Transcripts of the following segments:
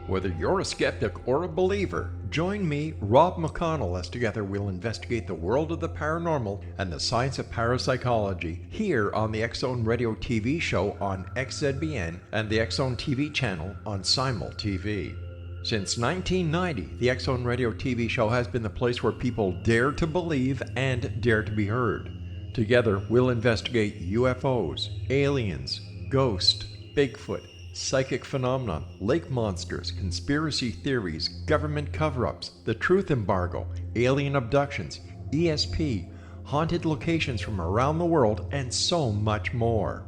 Whether you're a skeptic or a believer, join me, Rob McConnell, as together we'll investigate the world of the paranormal and the science of parapsychology here on the X-Zone Radio TV show on XZBN and the X-Zone TV channel on Simul TV. Since 1990, the X-Zone Radio TV show has been the place where people dare to believe and dare to be heard. Together, we'll investigate UFOs, aliens, ghosts, Bigfoot, psychic phenomenon, lake monsters, conspiracy theories, government cover-ups, the truth embargo, alien abductions, ESP, haunted locations from around the world, and so much more.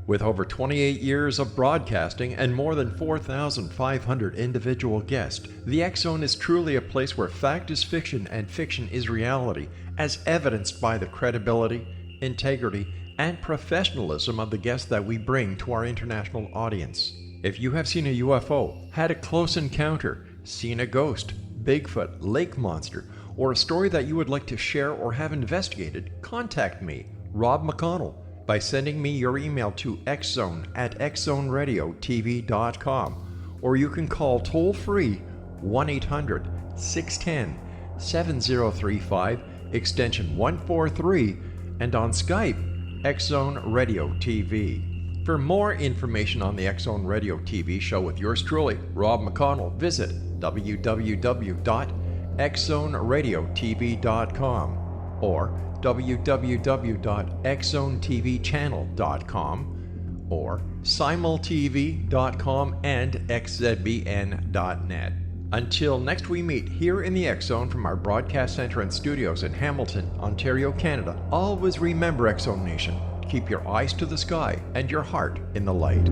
With over 28 years of broadcasting and more than 4,500 individual guests, the X-Zone is truly a place where fact is fiction and fiction is reality, as evidenced by the credibility, integrity, and professionalism of the guests that we bring to our international audience. If you have seen a UFO, had a close encounter, seen a ghost, Bigfoot, lake monster, or a story that you would like to share or have investigated, contact me, Rob McConnell, by sending me your email to xzone@xzoneradiotv.com, or you can call toll-free 1-800-610-7035, extension 143, and on Skype, X-Zone Radio TV. For more information on the X-Zone Radio TV show with yours truly, Rob McConnell, visit www.xzoneradiotv.com or www.xzonetvchannel.com or simultv.com and xzbn.net. Until next we meet here in the X-Zone from our broadcast center and studios in Hamilton, Ontario, Canada, always remember, X-Zone Nation, keep your eyes to the sky and your heart in the light.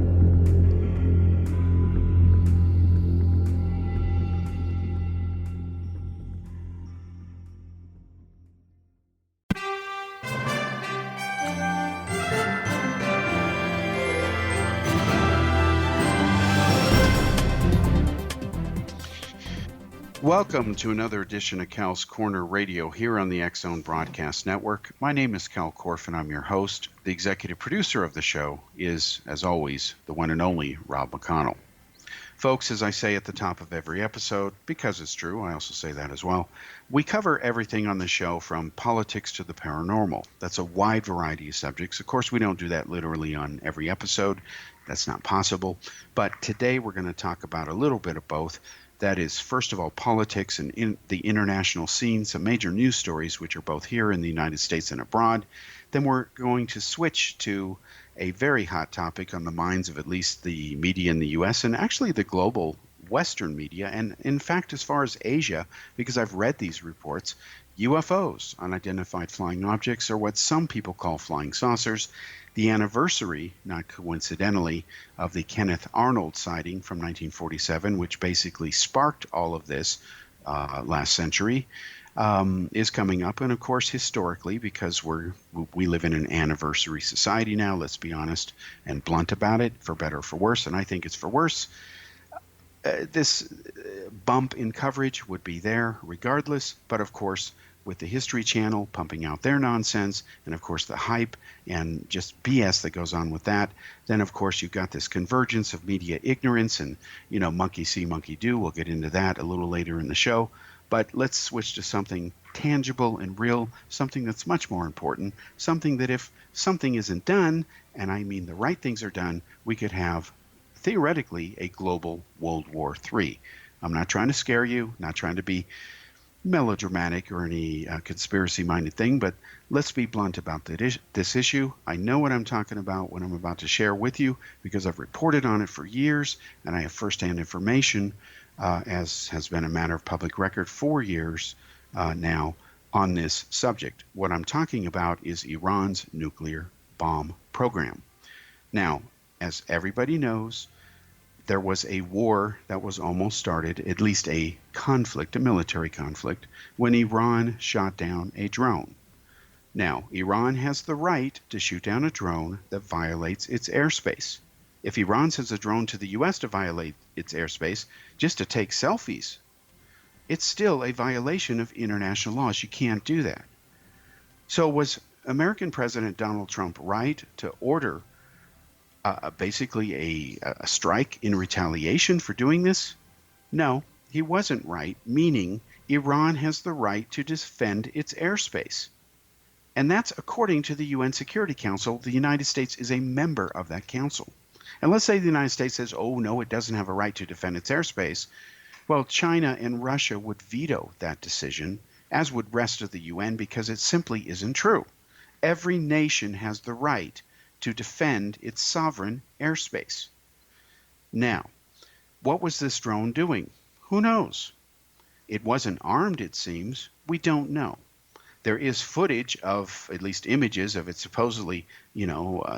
Welcome to another edition of Kal's Corner Radio here on the X-Zone Broadcast Network. My name is Kal Korff and I'm your host. The executive producer of the show is, as always, the one and only Rob McConnell. Folks, as I say at the top of every episode, because it's true, I also say that as well, we cover everything on the show from politics to the paranormal. That's a wide variety of subjects. Of course, we don't do that literally on every episode. That's not possible. But today we're going to talk about a little bit of both. That is, first of all, politics and in the international scene, some major news stories, which are both here in the United States and abroad. Then we're going to switch to a very hot topic on the minds of at least the media in the U.S. and actually the global Western media, and in fact, as far as Asia, because I've read these reports, UFOs, unidentified flying objects, or what some people call flying saucers. The anniversary, not coincidentally, of the Kenneth Arnold sighting from 1947, which basically sparked all of this last century, is coming up. And of course, historically, because we live in an anniversary society now, let's be honest and blunt about it, for better or for worse, and I think it's for worse, this bump in coverage would be there regardless. But of course, with the History Channel pumping out their nonsense, and of course the hype and just BS that goes on with that, then of course you've got this convergence of media ignorance and, monkey see, monkey do. We'll get into that a little later in the show. But let's switch to something tangible and real, something that's much more important, something that if something isn't done, and I mean the right things are done, we could have theoretically a global World War III. I'm not trying to scare you, not trying to be melodramatic or any conspiracy-minded thing, but let's be blunt about this issue. I know what I'm talking about when I'm about to share with you because I've reported on it for years and I have firsthand information, as has been a matter of public record for years now on this subject. What I'm talking about is Iran's nuclear bomb program. Now, as everybody knows, there was a war that was almost started, at least a conflict, a military conflict, when Iran shot down a drone. Now, Iran has the right to shoot down a drone that violates its airspace. If Iran sends a drone to the U.S. to violate its airspace, just to take selfies, it's still a violation of international laws. You can't do that. So was American President Donald Trump right to order basically a strike in retaliation for doing this? No, he wasn't right, meaning Iran has the right to defend its airspace. And that's according to the UN Security Council. The United States is a member of that council. And let's say the United States says, oh, no, it doesn't have a right to defend its airspace. Well, China and Russia would veto that decision, as would rest of the UN, because it simply isn't true. Every nation has the right to defend its sovereign airspace. Now, what was this drone doing? Who knows? It wasn't armed, it seems. We don't know. There is footage of, at least images of it supposedly,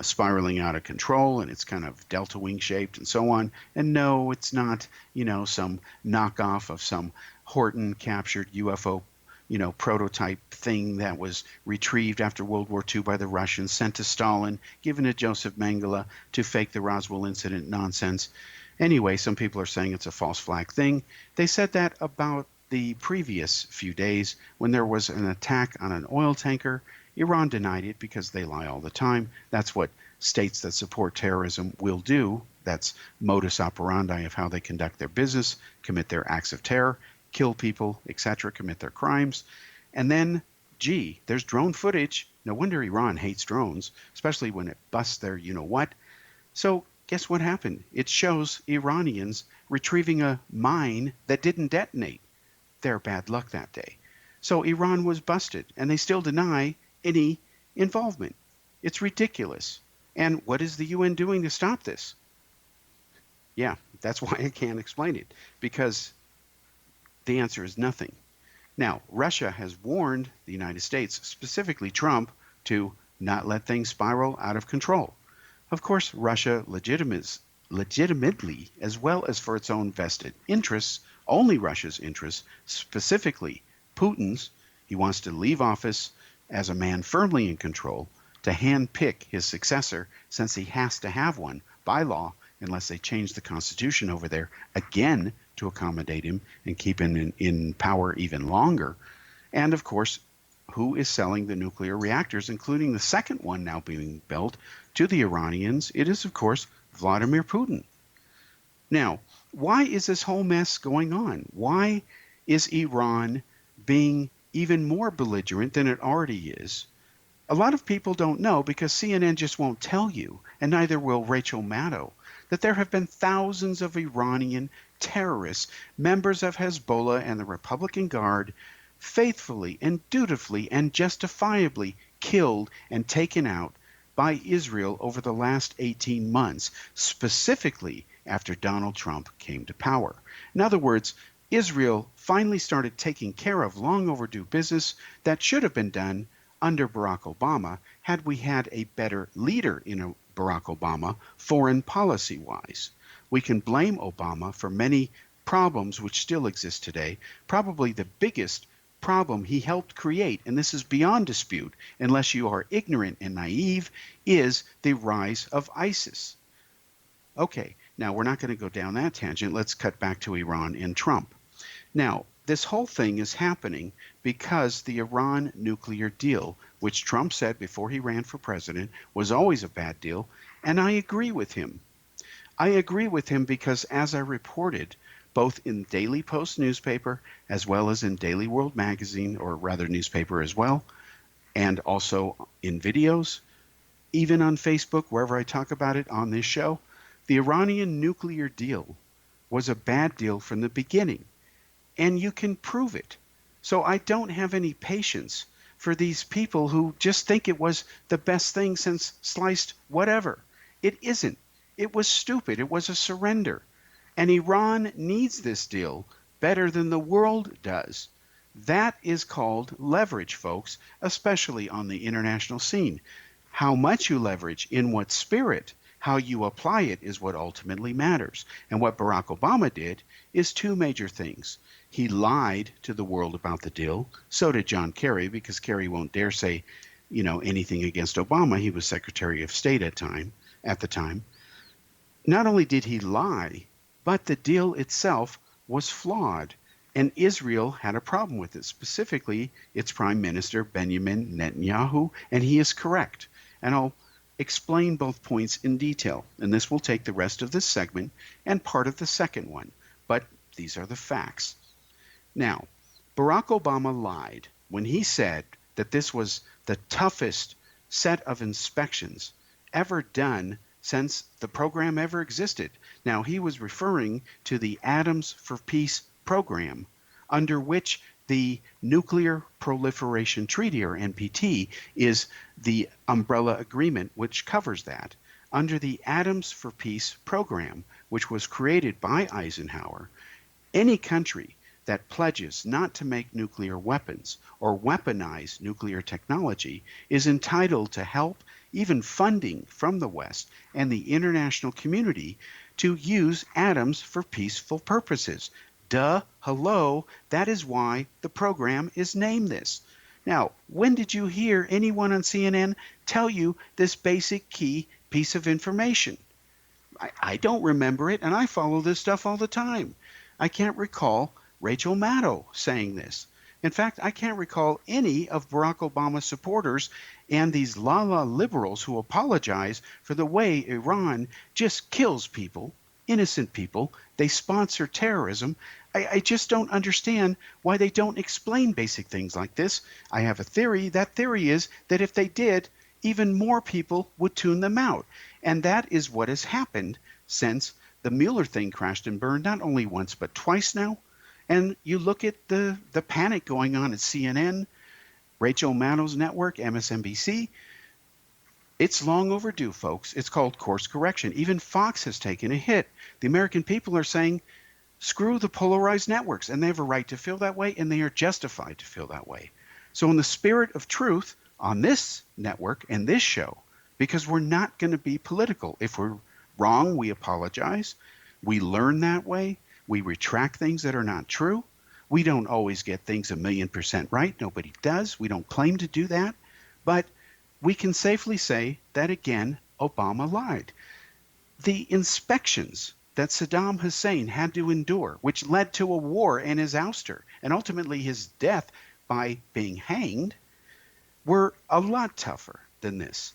spiraling out of control, and it's kind of delta wing shaped and so on. And no, it's not, some knockoff of some Horton captured UFO, prototype thing that was retrieved after World War II by the Russians, sent to Stalin, given to Joseph Mengele to fake the Roswell incident nonsense. Anyway, some people are saying it's a false flag thing. They said that about the previous few days when there was an attack on an oil tanker. Iran denied it because they lie all the time. That's what states that support terrorism will do. That's modus operandi of how they conduct their business, commit their acts of terror, kill people, etc., commit their crimes. And then, gee, there's drone footage. No wonder Iran hates drones, especially when it busts their you-know-what. So guess what happened? It shows Iranians retrieving a mine that didn't detonate. Their bad luck that day. So Iran was busted, and they still deny any involvement. It's ridiculous. And what is the UN doing to stop this? Yeah, that's why I can't explain it, because the answer is nothing. Now, Russia has warned the United States, specifically Trump, to not let things spiral out of control. Of course, Russia legitimately, as well as for its own vested interests, only Russia's interests, specifically Putin's. He wants to leave office as a man firmly in control, to handpick his successor, since he has to have one by law, unless they change the constitution over there again to accommodate him and keep him in power even longer. And of course, who is selling the nuclear reactors, including the second one now being built, to the Iranians? It is, of course, Vladimir Putin. Now, why is this whole mess going on? Why is Iran being even more belligerent than it already is? A lot of people don't know, because CNN just won't tell you, and neither will Rachel Maddow, that there have been thousands of Iranian terrorists, members of Hezbollah and the Republican Guard, faithfully and dutifully and justifiably killed and taken out by Israel over the last 18 months, specifically after Donald Trump came to power. In other words, Israel finally started taking care of long overdue business that should have been done under Barack Obama, had we had a better leader in Barack Obama, foreign policy-wise. We can blame Obama for many problems which still exist today. Probably the biggest problem he helped create, and this is beyond dispute unless you are ignorant and naive, is the rise of ISIS. Okay, now we're not going to go down that tangent. Let's cut back to Iran and Trump. Now, this whole thing is happening because the Iran nuclear deal, which Trump said before he ran for president was always a bad deal, and I agree with him. I agree with him because, as I reported, both in Daily Post newspaper as well as in Daily World magazine, or rather newspaper as well, and also in videos, even on Facebook, wherever I talk about it on this show, the Iranian nuclear deal was a bad deal from the beginning. And you can prove it. So I don't have any patience for these people who just think it was the best thing since sliced whatever. It isn't. It was stupid. It was a surrender. And Iran needs this deal better than the world does. That is called leverage, folks, especially on the international scene. How much you leverage, in what spirit, how you apply it is what ultimately matters. And what Barack Obama did is two major things. He lied to the world about the deal. So did John Kerry, because Kerry won't dare say, anything against Obama. He was Secretary of State at the time. Not only did he lie, but the deal itself was flawed. And Israel had a problem with it, specifically its Prime Minister, Benjamin Netanyahu, and he is correct. And I'll explain both points in detail, and this will take the rest of this segment and part of the second one. But These are the facts. Now, Barack Obama lied when he said that this was the toughest set of inspections ever done since the program ever existed. Now, he was referring to the Atoms for Peace program, under which the Nuclear Proliferation Treaty, or NPT, is the umbrella agreement which covers that. Under the Atoms for Peace program, which was created by Eisenhower, any country that pledges not to make nuclear weapons or weaponize nuclear technology is entitled to help, even funding from the West and the international community, to use atoms for peaceful purposes. Duh, hello, that is why the program is named this. Now, when did you hear anyone on CNN tell you this basic key piece of information? I don't remember it, and I follow this stuff all the time. I can't recall Rachel Maddow saying this. In fact, I can't recall any of Barack Obama's supporters and these la-la liberals who apologize for the way Iran just kills people, innocent people. They sponsor terrorism. I just don't understand why they don't explain basic things like this. I have a theory. That theory is that if they did, even more people would tune them out. And that is what has happened since the Mueller thing crashed and burned, not only once but twice now. And you look at the panic going on at CNN, Rachel Maddow's network, MSNBC. It's long overdue, folks. It's called course correction. Even Fox has taken a hit. The American people are saying, screw the polarized networks, and they have a right to feel that way, and they are justified to feel that way. So in the spirit of truth on this network and this show, because we're not going to be political. If we're wrong, we apologize. We learn that way. We retract things that are not true. We don't always get things 1,000,000% right. Nobody does. We don't claim to do that. But we can safely say that, again, Obama lied. The inspections that Saddam Hussein had to endure, which led to a war and his ouster, and ultimately his death by being hanged, were a lot tougher than this.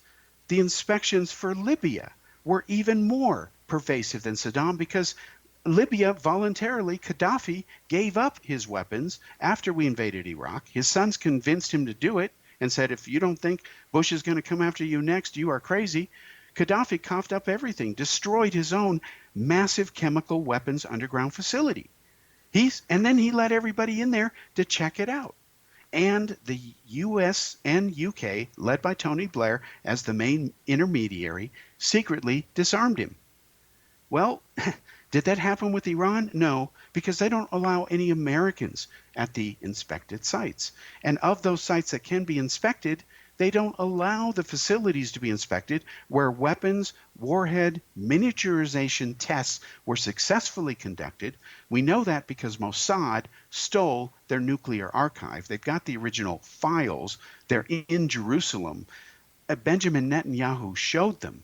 The inspections for Libya were even more pervasive than Saddam, because Libya voluntarily, Gaddafi gave up his weapons after we invaded Iraq. His sons convinced him to do it and said, if you don't think Bush is going to come after you next, you are crazy. Gaddafi coughed up everything, destroyed his own massive chemical weapons underground facility. And then he let everybody in there to check it out. And the U.S. and U.K., led by Tony Blair as the main intermediary, secretly disarmed him. Well, did that happen with Iran? No, because they don't allow any Americans at the inspected sites. And of those sites that can be inspected, they don't allow the facilities to be inspected where weapons, warhead, miniaturization tests were successfully conducted. We know that because Mossad stole their nuclear archive. They've got the original files. They're in Jerusalem. Benjamin Netanyahu showed them.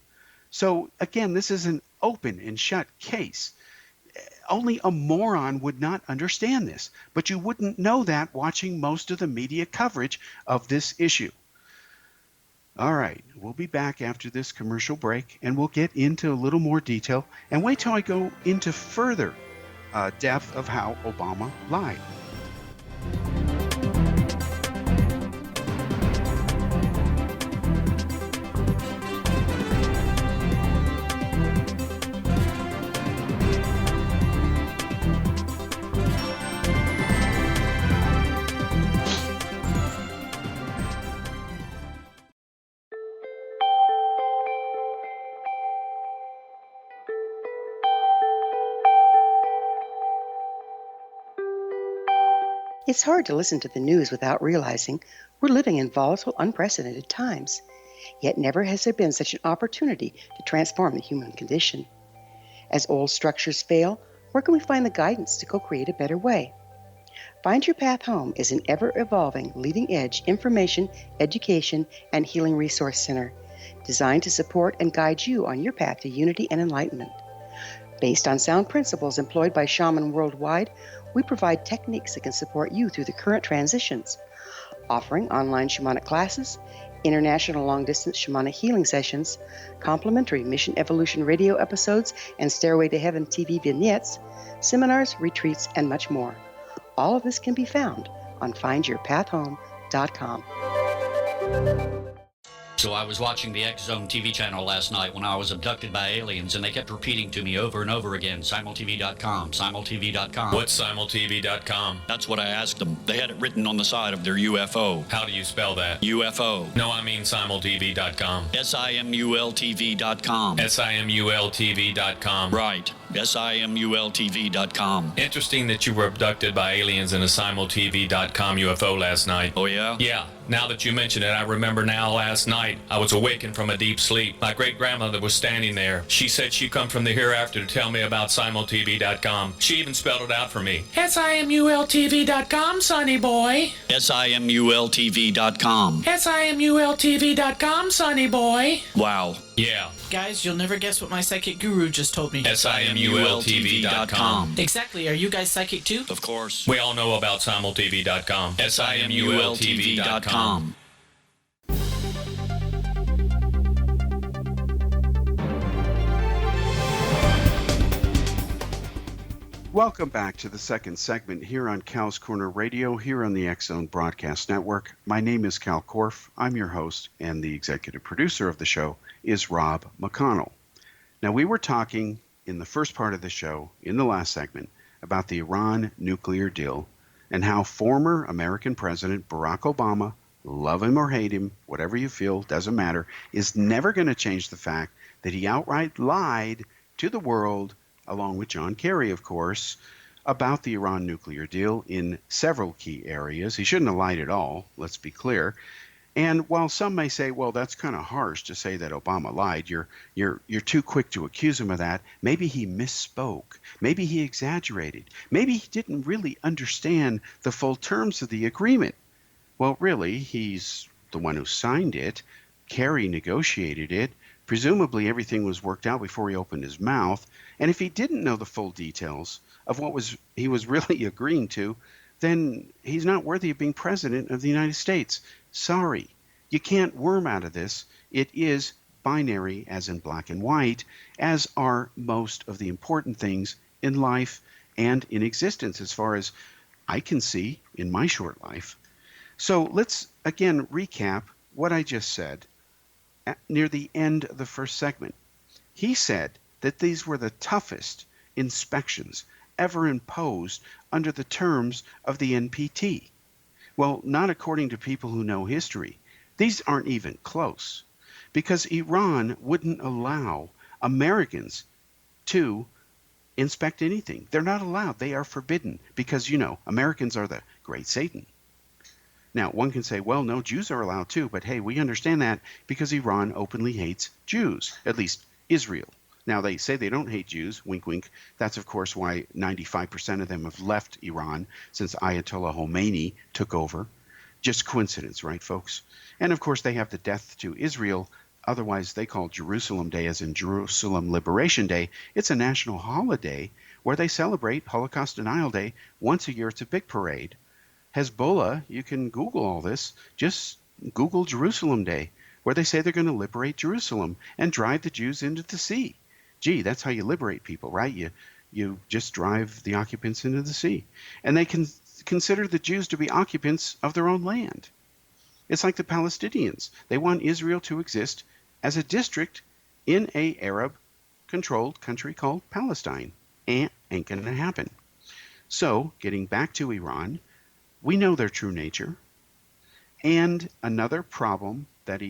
So again, this is an open and shut case. Only a moron would not understand this, but you wouldn't know that watching most of the media coverage of this issue. All right, we'll be back after this commercial break, and we'll get into a little more detail, and wait till I go into further depth of how Obama lied. It's hard to listen to the news without realizing we're living in volatile, unprecedented times. Yet never has there been such an opportunity to transform the human condition. As old structures fail, where can we find the guidance to co-create a better way? Find Your Path Home is an ever-evolving, leading-edge information, education, and healing resource center designed to support and guide you on your path to unity and enlightenment. Based on sound principles employed by shaman worldwide, we provide techniques that can support you through the current transitions, offering online shamanic classes, international long-distance shamanic healing sessions, complimentary Mission Evolution radio episodes and Stairway to Heaven TV vignettes, seminars, retreats, and much more. All of this can be found on findyourpathhome.com. So I was watching the X Zone TV channel last night when I was abducted by aliens, and they kept repeating to me over and over again, simultv.com, simultv.com. What's simultv.com? That's what I asked them. They had it written on the side of their UFO. How do you spell that? UFO. No, I mean simultv.com. simultv.com. simultv.com. Right. simultv.com. Interesting that you were abducted by aliens in a simultv.com UFO last night. Oh, yeah? Yeah. Now that you mention it, I remember now last night I was awakened from a deep sleep. My great-grandmother was standing there. She said she'd come from the hereafter to tell me about simultv.com. She even spelled it out for me. simultv.com, sonny boy. simultv.com. simultv.com, sonny boy. Wow. Yeah. Guys, you'll never guess what my psychic guru just told me. simultv.com. Exactly. Are you guys psychic too? Of course. We all know about simultv.com. simultv.com. Welcome back to the second segment here on Cal's Corner Radio, here on the X Zone Broadcast Network. My name is Kal Korff. I'm your host, and the executive producer of the show is Rob McConnell. Now, we were talking in the first part of the show, in the last segment, about the Iran nuclear deal and how former American President Barack Obama, love him or hate him, whatever you feel, doesn't matter, is never going to change the fact that he outright lied to the world, along with John Kerry, of course, about the Iran nuclear deal in several key areas. He shouldn't have lied at all, let's be clear. And while some may say, well, that's kind of harsh to say that Obama lied, you're too quick to accuse him of that. Maybe he misspoke. Maybe he exaggerated. Maybe he didn't really understand the full terms of the agreement. Well, really, he's the one who signed it. Kerry negotiated it. Presumably everything was worked out before he opened his mouth. And if he didn't know the full details of what he was really agreeing to, then he's not worthy of being president of the United States. Sorry, you can't worm out of this. It is binary, as in black and white, as are most of the important things in life and in existence, as far as I can see in my short life. So let's again recap what I just said near the end of the first segment. He said that these were the toughest inspections ever imposed under the terms of the NPT. Well, not according to people who know history. These aren't even close, because Iran wouldn't allow Americans to inspect anything. They're not allowed. They are forbidden because, Americans are the great Satan. Now, one can say, well, no, Jews are allowed too, but hey, we understand that because Iran openly hates Jews, at least Israel. Now, they say they don't hate Jews, wink, wink. That's, of course, why 95% of them have left Iran since Ayatollah Khomeini took over. Just coincidence, right, folks? And, of course, they have the death to Israel. Otherwise, they call Jerusalem Day, as in Jerusalem Liberation Day. It's a national holiday where they celebrate Holocaust Denial Day once a year. It's a big parade. Hezbollah, you can Google all this. Just Google Jerusalem Day, where they say they're going to liberate Jerusalem and drive the Jews into the sea. Gee, that's how you liberate people, right? You just drive the occupants into the sea. And they can consider the Jews to be occupants of their own land. It's like the Palestinians. They want Israel to exist as a district in a Arab-controlled country called Palestine. Ain't going to happen. So, getting back to Iran, we know their true nature. And another problem that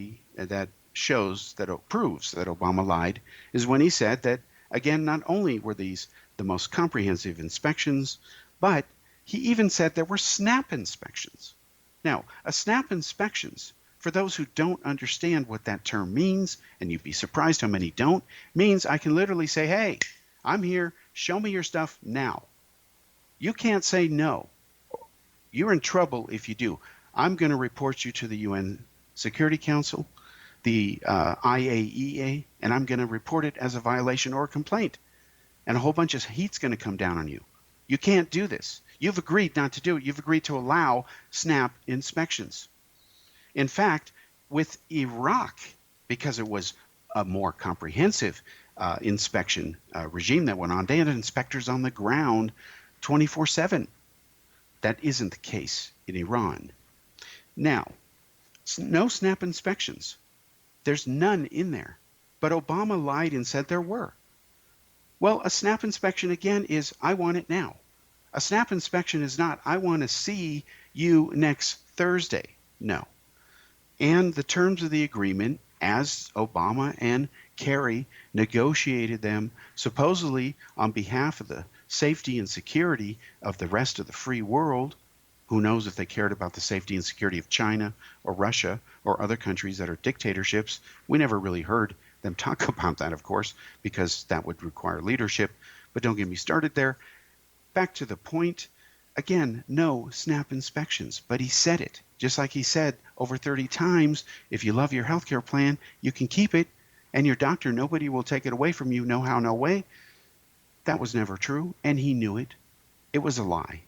proves that Obama lied is when he said that, again, not only were these the most comprehensive inspections, but he even said there were snap inspections. Now, a snap inspections, for those who don't understand what that term means, and you'd be surprised how many don't, means I can literally say, hey, I'm here, show me your stuff now. You can't say no. You're in trouble if you do. I'm going to report you to the UN Security Council, the IAEA, and I'm going to report it as a violation or a complaint. And a whole bunch of heat's going to come down on you. You can't do this. You've agreed not to do it. You've agreed to allow snap inspections. In fact, with Iraq, because it was a more comprehensive inspection regime that went on, they had inspectors on the ground 24/7. That isn't the case in Iran. Now, no snap inspections. There's none in there. But Obama lied and said there were. Well, a snap inspection, again, is I want it now. A snap inspection is not I want to see you next Thursday. No. And the terms of the agreement, as Obama and Kerry negotiated them supposedly on behalf of the safety and security of the rest of the free world, who knows if they cared about the safety and security of China or Russia or other countries that are dictatorships. We never really heard them talk about that, of course, because that would require leadership. But don't get me started there. Back to the point. Again, no snap inspections, but he said it. Just like he said over 30 times, if you love your healthcare plan, you can keep it, and your doctor, nobody will take it away from you, no how, no way. That was never true, and he knew it. It was a lie.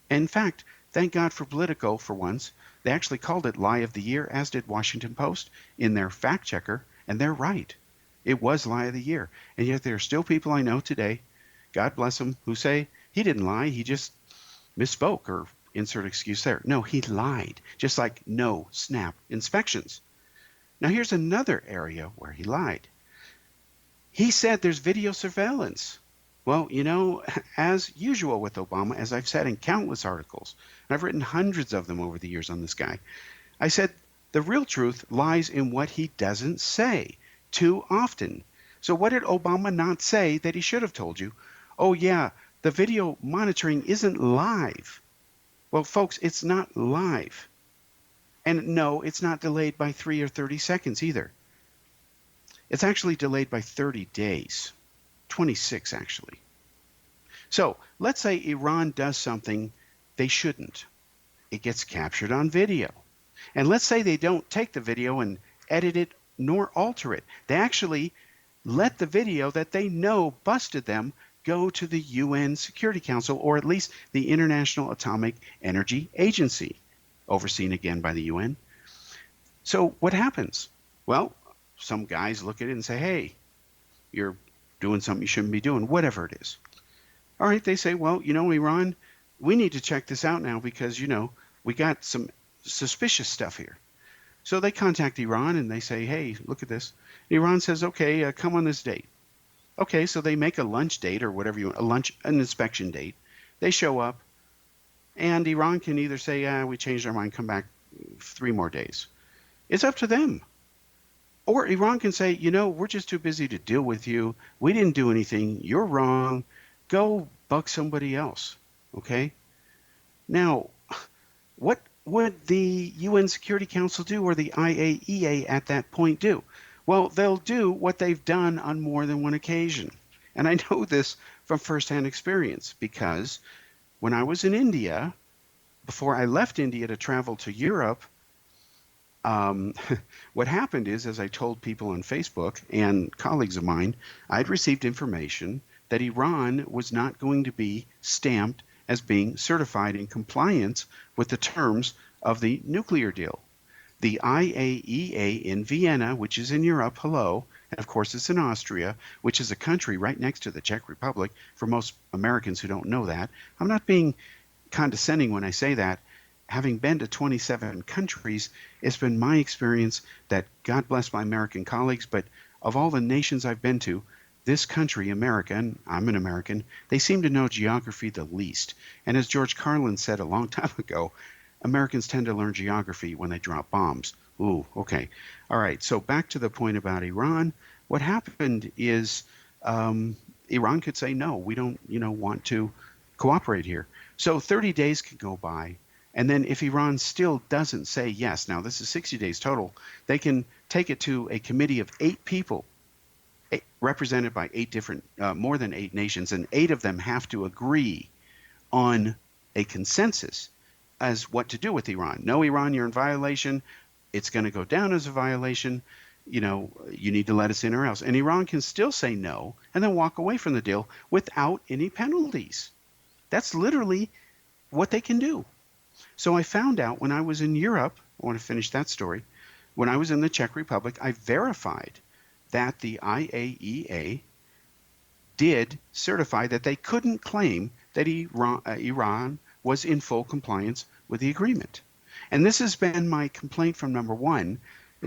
In fact, thank God for Politico for once. They actually called it Lie of the Year, as did Washington Post in their fact checker, and they're right. It was Lie of the Year. And yet there are still people I know today, God bless them, who say he didn't lie, he just misspoke, or insert excuse there. No, he lied, just like no snap inspections. Now here's another area where he lied. He said there's video surveillance. Well, you know, as usual with Obama, as I've said in countless articles, and I've written hundreds of them over the years on this guy, I said the real truth lies in what he doesn't say too often. So what did Obama not say that he should have told you? Oh yeah, the video monitoring isn't live. Well, folks, it's not live. And no, it's not delayed by 3 or 30 seconds either. It's actually delayed by 30 days. 26 actually. So let's say Iran does something they shouldn't. It gets captured on video. And let's say they don't take the video and edit it nor alter it. They actually let the video that they know busted them go to the UN Security Council, or at least the International Atomic Energy Agency, overseen again by the UN. So what happens? Well, some guys look at it and say, hey, you're doing something you shouldn't be doing, whatever it is. All right, they say, well, you know, Iran, we need to check this out now because, you know, we got some suspicious stuff here. So they contact Iran and they say, hey, look at this. Iran says, okay, come on this date. Okay, so they make a lunch date or whatever you want, an inspection date. They show up, and Iran can either say, we changed our mind, come back 3 more days. It's up to them. Or Iran can say, you know, we're just too busy to deal with you. We didn't do anything. You're wrong. Go buck somebody else. Okay? Now, what would the UN Security Council do, or the IAEA at that point do? Well, they'll do what they've done on more than one occasion. And I know this from firsthand experience because when I was in India, before I left India to travel to Europe, what happened is, as I told people on Facebook and colleagues of mine, I'd received information that Iran was not going to be stamped as being certified in compliance with the terms of the nuclear deal. The IAEA in Vienna, which is in Europe, hello, and of course it's in Austria, which is a country right next to the Czech Republic, for most Americans who don't know that. I'm not being condescending when I say that. Having been to 27 countries, it's been my experience that, God bless my American colleagues, but of all the nations I've been to, this country, America, and I'm an American, they seem to know geography the least. And as George Carlin said a long time ago, Americans tend to learn geography when they drop bombs. Ooh, okay. All right, so back to the point about Iran. What happened is Iran could say, no, we don't, want to cooperate here. So 30 days could go by. And then if Iran still doesn't say yes, now this is 60 days total, they can take it to a committee of 8 people, represented by 8 different, more than 8 nations, and 8 of them have to agree on a consensus as what to do with Iran. No, Iran, you're in violation. It's going to go down as a violation. You need to let us in or else. And Iran can still say no and then walk away from the deal without any penalties. That's literally what they can do. So I found out when I was in Europe, I want to finish that story. When I was in the Czech Republic, I verified that the IAEA did certify that they couldn't claim that Iran was in full compliance with the agreement. And this has been my complaint from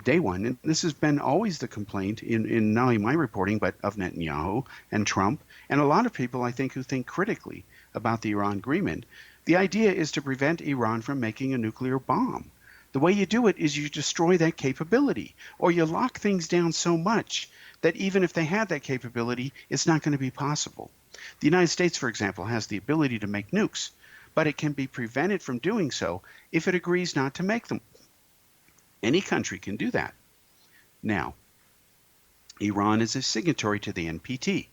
day one, and this has been always the complaint in not only my reporting, but of Netanyahu and Trump, and a lot of people, I think, who think critically about the Iran agreement. The idea is to prevent Iran from making a nuclear bomb. The way you do it is you destroy that capability, or you lock things down so much that even if they had that capability, it's not going to be possible. The United States, for example, has the ability to make nukes, but it can be prevented from doing so if it agrees not to make them. Any country can do that. Now, Iran is a signatory to the NPT.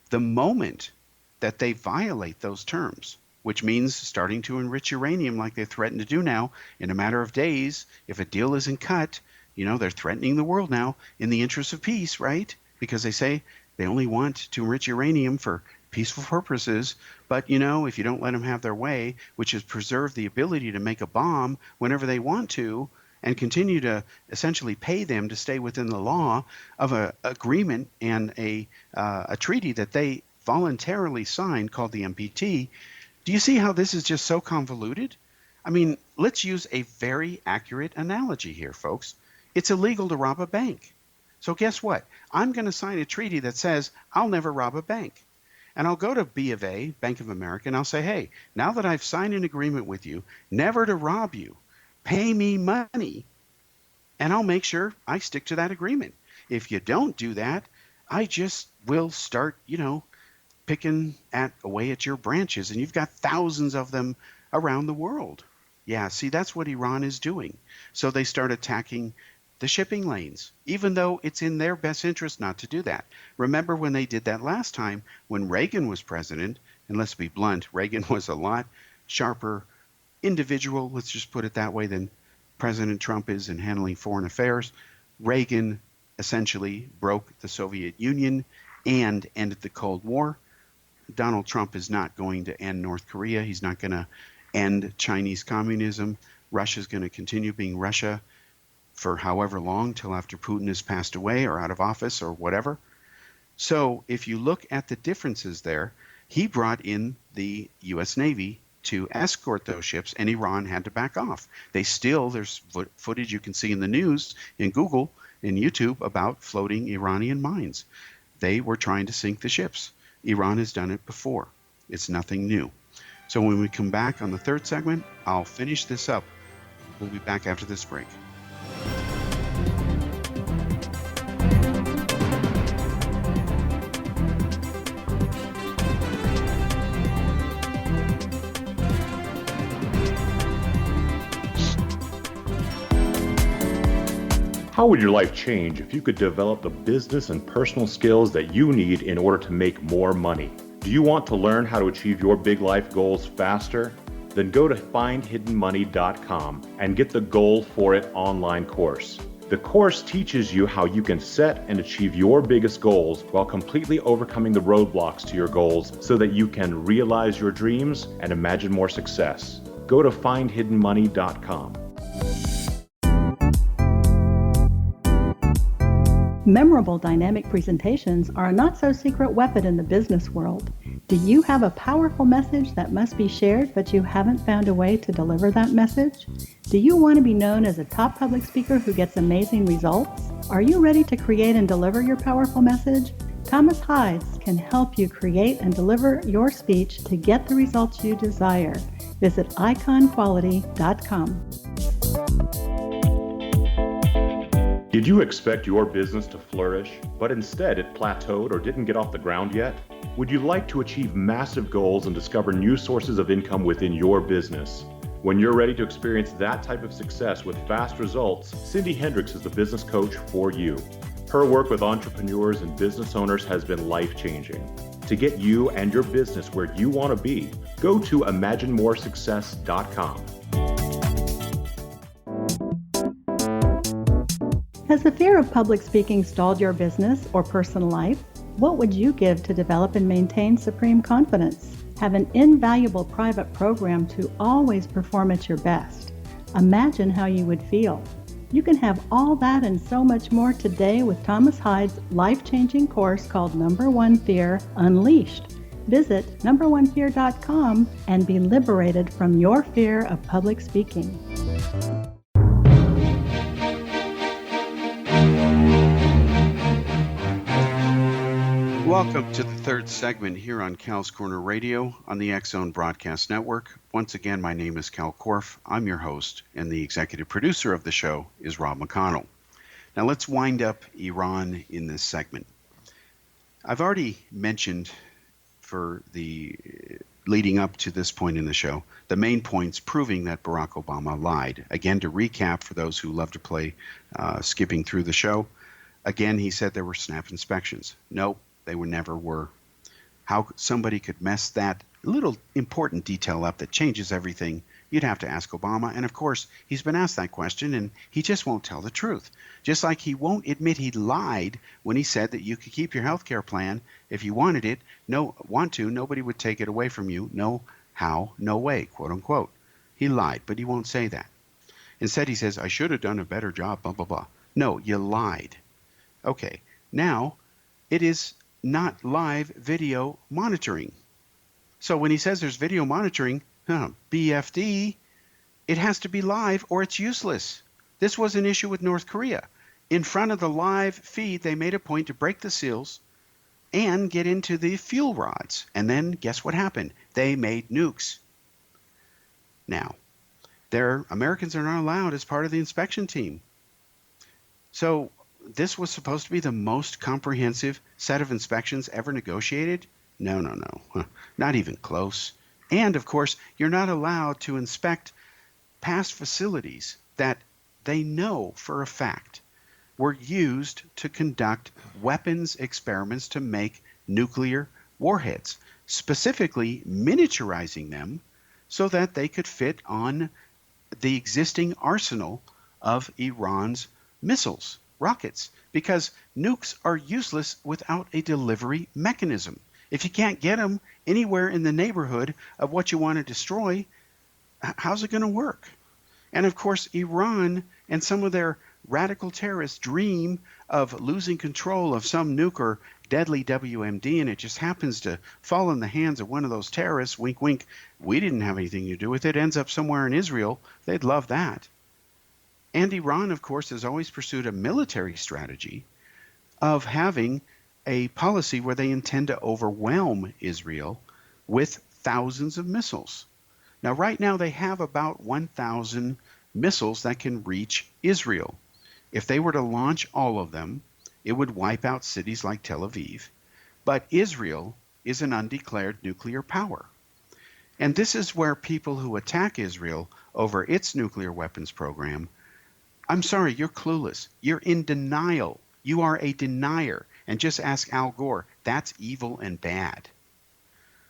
The moment that they violate those terms, which means starting to enrich uranium like they threaten to do now in a matter of days, if a deal isn't cut, they're threatening the world now in the interest of peace, right? Because they say they only want to enrich uranium for peaceful purposes, but if you don't let them have their way, which is preserve the ability to make a bomb whenever they want to, and continue to essentially pay them to stay within the law of an agreement and a treaty that they voluntarily signed called the NPT. Do you see how this is just so convoluted? I mean, let's use a very accurate analogy here, folks. It's illegal to rob a bank. So guess what? I'm going to sign a treaty that says I'll never rob a bank. And I'll go to B of A, Bank of America, and I'll say, hey, now that I've signed an agreement with you never to rob you, pay me money, and I'll make sure I stick to that agreement. If you don't do that, I just will start, picking away at your branches, and you've got thousands of them around the world. Yeah, see, that's what Iran is doing. So they start attacking the shipping lanes, even though it's in their best interest not to do that. Remember when they did that last time when Reagan was president, and let's be blunt, Reagan was a lot sharper individual, let's just put it that way, than President Trump is in handling foreign affairs. Reagan essentially broke the Soviet Union and ended the Cold War. Donald Trump is not going to end North Korea. He's not going to end Chinese communism. Russia's going to continue being Russia for however long, till after Putin has passed away or out of office or whatever. So if you look at the differences there, he brought in the U.S. Navy to escort those ships, and Iran had to back off. There's footage you can see in the news, in Google, in YouTube, about floating Iranian mines. They were trying to sink the ships. Iran has done it before. It's nothing new. So when we come back on the third segment, I'll finish this up. We'll be back after this break. How would your life change if you could develop the business and personal skills that you need in order to make more money? Do you want to learn how to achieve your big life goals faster? Then go to findhiddenmoney.com and get the Goal for It online course. The course teaches you how you can set and achieve your biggest goals while completely overcoming the roadblocks to your goals so that you can realize your dreams and imagine more success. Go to findhiddenmoney.com. Memorable dynamic presentations are a not-so-secret weapon in the business world. Do you have a powerful message that must be shared, but you haven't found a way to deliver that message? Do you want to be known as a top public speaker who gets amazing results? Are you ready to create and deliver your powerful message? Thomas Hides can help you create and deliver your speech to get the results you desire. Visit iconquality.com. Did you expect your business to flourish, but instead it plateaued or didn't get off the ground yet? Would you like to achieve massive goals and discover new sources of income within your business? When you're ready to experience that type of success with fast results, Cindy Hendricks is the business coach for you. Her work with entrepreneurs and business owners has been life-changing. To get you and your business where you want to be, go to imaginemoresuccess.com. Has the fear of public speaking stalled your business or personal life? What would you give to develop and maintain supreme confidence? Have an invaluable private program to always perform at your best. Imagine how you would feel. You can have all that and so much more today with Thomas Hyde's life-changing course called Number One Fear Unleashed. Visit numberonefear.com and be liberated from your fear of public speaking. Welcome to the third segment here on Cal's Corner Radio on the X-Zone Broadcast Network. Once again, my name is Kal Korff. I'm your host, and the executive producer of the show is Rob McConnell. Now let's wind up Iran in this segment. I've already mentioned for the leading up to this point in the show, the main points proving that Barack Obama lied. Again, to recap for those who love to play skipping through the show, again, he said there were snap inspections. Nope. They never were. How somebody could mess that little important detail up that changes everything, you'd have to ask Obama. And of course, he's been asked that question and he just won't tell the truth. Just like he won't admit he lied when he said that you could keep your health care plan if you wanted it. Nobody would take it away from you. No how, no way, quote unquote. He lied, but he won't say that. Instead, he says, I should have done a better job, blah, blah, blah. No, you lied. Okay, now it is not live video monitoring. So when he says there's video monitoring, BFD, it has to be live or it's useless. This was an issue with North Korea. In front of the live feed, they made a point to break the seals and get into the fuel rods. And then guess what happened? They made nukes. Now, Americans are not allowed as part of the inspection team. So this was supposed to be the most comprehensive set of inspections ever negotiated? No. Not even close. And of course, you're not allowed to inspect past facilities that they know for a fact were used to conduct weapons experiments to make nuclear warheads, specifically miniaturizing them so that they could fit on the existing arsenal of Iran's missiles. Rockets, because nukes are useless without a delivery mechanism. If you can't get them anywhere in the neighborhood of what you want to destroy, how's it going to work? And of course, Iran and some of their radical terrorists dream of losing control of some nuke or deadly WMD, and it just happens to fall in the hands of one of those terrorists. Wink, wink. We didn't have anything to do with it. Ends up somewhere in Israel. They'd love that. And Iran, of course, has always pursued a military strategy of having a policy where they intend to overwhelm Israel with thousands of missiles. Now, right now, they have about 1,000 missiles that can reach Israel. If they were to launch all of them, it would wipe out cities like Tel Aviv. But Israel is an undeclared nuclear power. And this is where people who attack Israel over its nuclear weapons program, I'm sorry, you're clueless. You're in denial. You are a denier. And just ask Al Gore. That's evil and bad.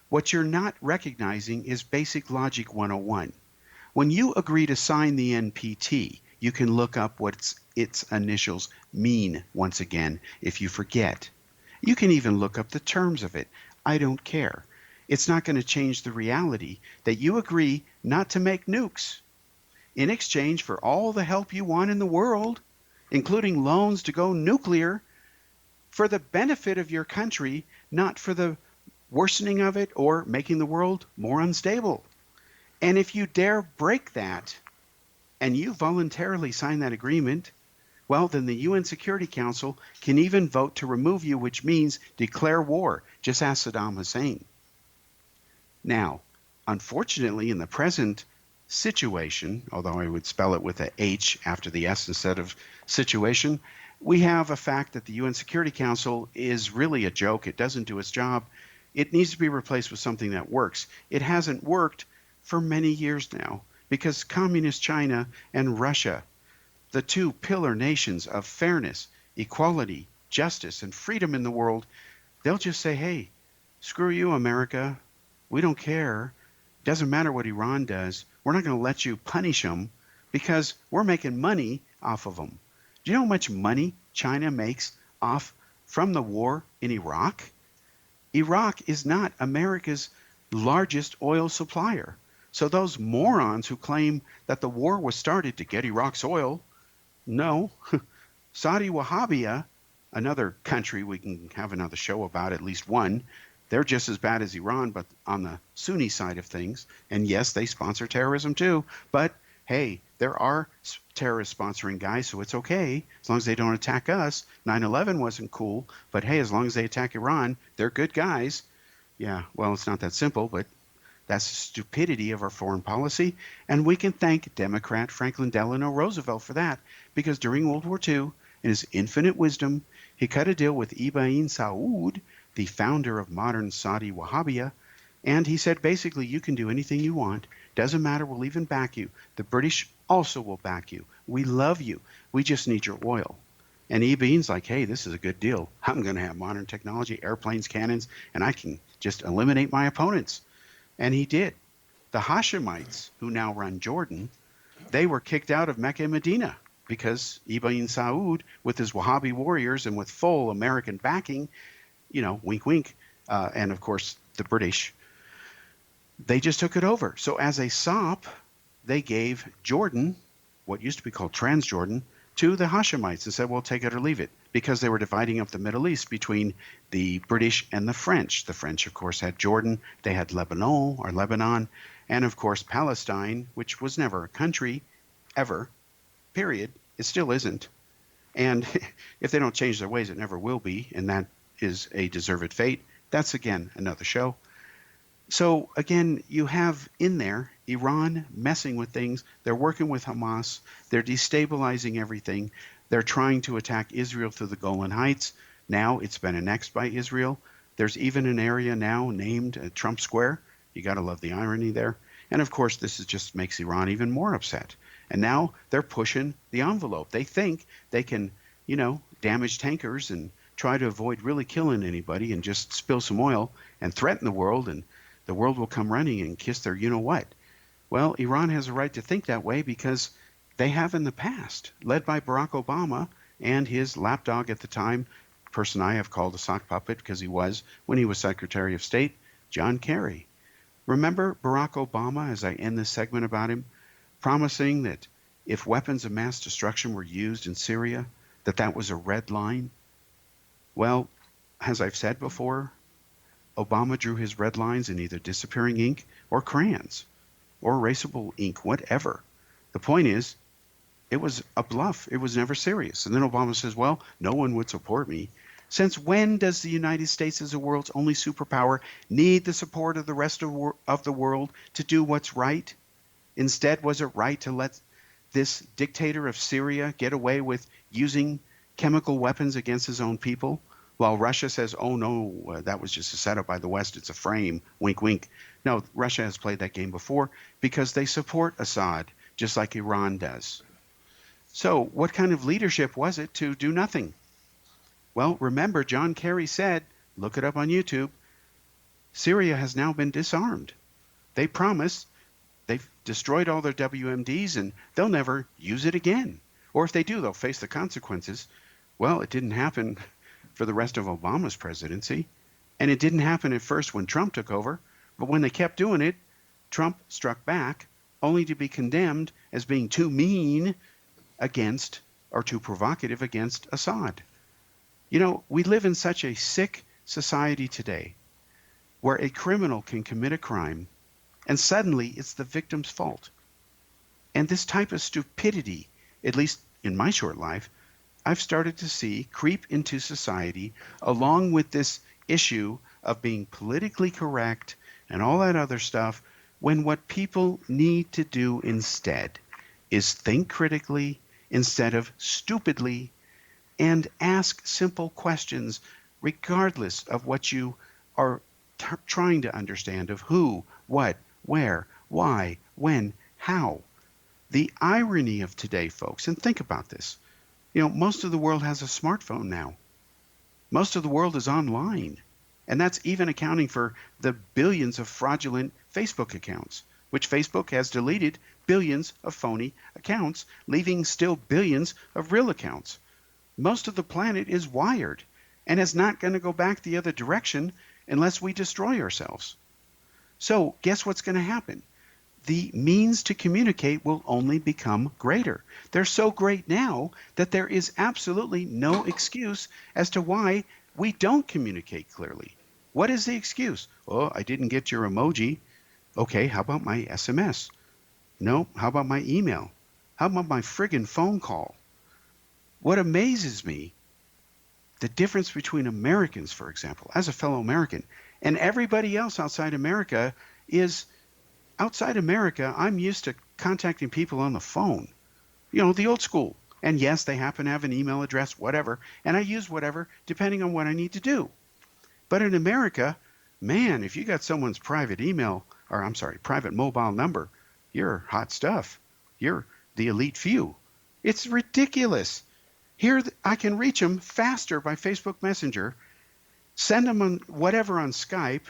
What you're not recognizing is basic logic 101. When you agree to sign the NPT, you can look up what its initials mean once again if you forget. You can even look up the terms of it. I don't care. It's not going to change the reality that you agree not to make nukes in exchange for all the help you want in the world, including loans to go nuclear, for the benefit of your country, not for the worsening of it or making the world more unstable. And if you dare break that, and you voluntarily sign that agreement, well, then the UN Security Council can even vote to remove you, which means declare war. Just ask Saddam Hussein. Now, unfortunately, in the present situation, although I would spell it with a H after the S instead of situation, we have a fact that the UN Security Council is really a joke. It doesn't do its job. It needs to be replaced with something that works. It hasn't worked for many years now because Communist China and Russia, the two pillar nations of fairness, equality, justice, and freedom in the world, they'll just say, hey, screw you, America. We don't care. Doesn't matter what Iran does. We're not going to let you punish them because we're making money off of them. Do you know how much money China makes off from the war in Iraq? Iraq is not America's largest oil supplier. So those morons who claim that the war was started to get Iraq's oil, no. Saudi Wahhabia, another country we can have another show about, at least one, they're just as bad as Iran, but on the Sunni side of things. And yes, they sponsor terrorism too. But hey, there are terrorist sponsoring guys, so it's okay as long as they don't attack us. 9/11 wasn't cool, but hey, as long as they attack Iran, they're good guys. Yeah, well, it's not that simple, but that's the stupidity of our foreign policy. And we can thank Democrat Franklin Delano Roosevelt for that, because during World War II, in his infinite wisdom, he cut a deal with Ibrahim Saud, the founder of modern Saudi Wahhabia, and he said, basically, you can do anything you want. Doesn't matter, we'll even back you. The British also will back you. We love you. We just need your oil. And Ibrahim's like, hey, this is a good deal. I'm going to have modern technology, airplanes, cannons, and I can just eliminate my opponents. And he did. The Hashemites, who now run Jordan, they were kicked out of Mecca and Medina because Ibrahim Saud, with his Wahhabi warriors and with full American backing, wink, wink, and of course the British, they just took it over. So as a sop, they gave Jordan, what used to be called Transjordan, to the Hashemites and said, well, take it or leave it, because they were dividing up the Middle East between the British and the French. The French, of course, had Jordan. They had Lebanon, and, of course, Palestine, which was never a country, ever, period. It still isn't. And if they don't change their ways, it never will be, and that is a deserved fate. That's, again, another show. So, again, you have in there Iran messing with things. They're working with Hamas. They're destabilizing everything. They're trying to attack Israel through the Golan Heights. Now it's been annexed by Israel. There's even an area now named Trump Square. You got to love the irony there. And, of course, this just makes Iran even more upset. And now they're pushing the envelope. They think they can, damage tankers and try to avoid really killing anybody and just spill some oil and threaten the world, and the world will come running and kiss their you-know-what. Well, Iran has a right to think that way because they have in the past, led by Barack Obama and his lapdog at the time, person I have called a sock puppet because he was when he was Secretary of State, John Kerry. Remember Barack Obama, as I end this segment about him, promising that if weapons of mass destruction were used in Syria, that was a red line? Well, as I've said before, Obama drew his red lines in either disappearing ink or crayons or erasable ink, whatever. The point is, it was a bluff. It was never serious. And then Obama says, well, no one would support me. Since when does the United States, as the world's only superpower, need the support of the rest of the world to do what's right? Instead, was it right to let this dictator of Syria get away with using chemical weapons against his own people? While Russia says, oh, no, that was just a setup by the West. It's a frame. Wink, wink. No, Russia has played that game before because they support Assad, just like Iran does. So what kind of leadership was it to do nothing? Well, remember, John Kerry said, look it up on YouTube, Syria has now been disarmed. They promised they've destroyed all their WMDs and they'll never use it again. Or if they do, they'll face the consequences. Well, it didn't happen for the rest of Obama's presidency. And it didn't happen at first when Trump took over. But when they kept doing it, Trump struck back, only to be condemned as being too mean against, or too provocative against, Assad. We live in such a sick society today where a criminal can commit a crime and suddenly it's the victim's fault. And this type of stupidity, at least in my short life, I've started to see creep into society along with this issue of being politically correct and all that other stuff, when what people need to do instead is think critically instead of stupidly and ask simple questions regardless of what you are trying to understand of who, what, where, why, when, how. The irony of today, folks, and think about this. Most of the world has a smartphone now. Most of the world is online. And that's even accounting for the billions of fraudulent Facebook accounts, which Facebook has deleted billions of phony accounts, leaving still billions of real accounts. Most of the planet is wired and is not going to go back the other direction unless we destroy ourselves. So guess what's going to happen? the means to communicate will only become greater. They're so great now that there is absolutely no excuse as to why we don't communicate clearly. What is the excuse? Oh, I didn't get your emoji. Okay, how about my SMS? No, how about my email? How about my friggin' phone call? What amazes me, the difference between Americans, for example, as a fellow American, and everybody else outside America is, outside America, I'm used to contacting people on the phone. The old school. And yes, they happen to have an email address, whatever, and I use whatever depending on what I need to do. But in America, man, if you got someone's private private mobile number, you're hot stuff. You're the elite few. It's ridiculous. Here, I can reach them faster by Facebook Messenger, send them on whatever on Skype,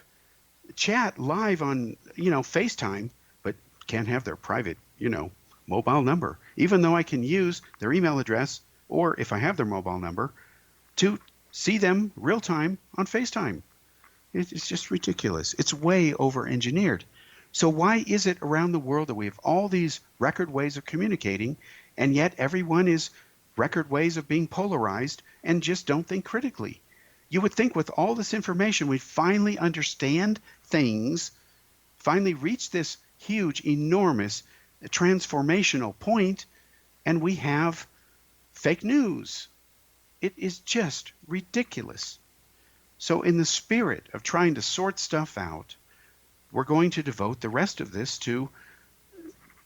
chat live on, FaceTime, but can't have their private, mobile number, even though I can use their email address, or if I have their mobile number, to see them real time on FaceTime. It's just ridiculous. It's way over engineered. So why is it around the world that we have all these record ways of communicating, and yet everyone is record ways of being polarized and just don't think critically? You would think with all this information, we'd finally understand things, finally reach this huge, enormous, transformational point, and we have fake news. It is just ridiculous. So in the spirit of trying to sort stuff out, we're going to devote the rest of this to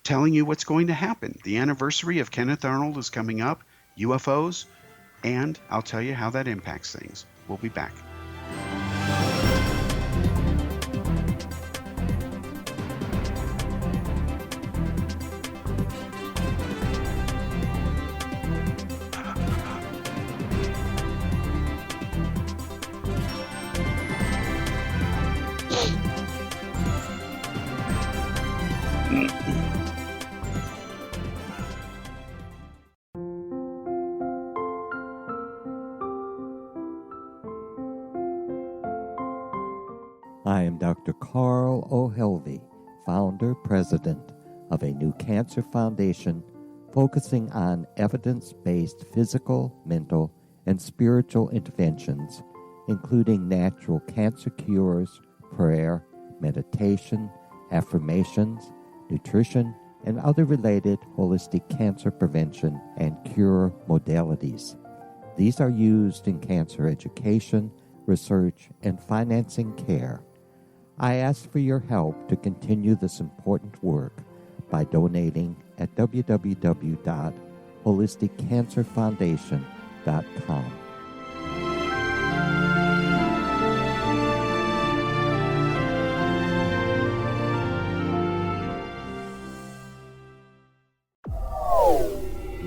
telling you what's going to happen. The anniversary of Kenneth Arnold is coming up, UFOs, and I'll tell you how that impacts things. We'll be back. I am Dr. Carl O'Helvey, founder, president of a new cancer foundation focusing on evidence-based physical, mental, and spiritual interventions, including natural cancer cures, prayer, meditation, affirmations, nutrition, and other related holistic cancer prevention and cure modalities. These are used in cancer education, research, and financing care. I ask for your help to continue this important work by donating at www.holisticcancerfoundation.com.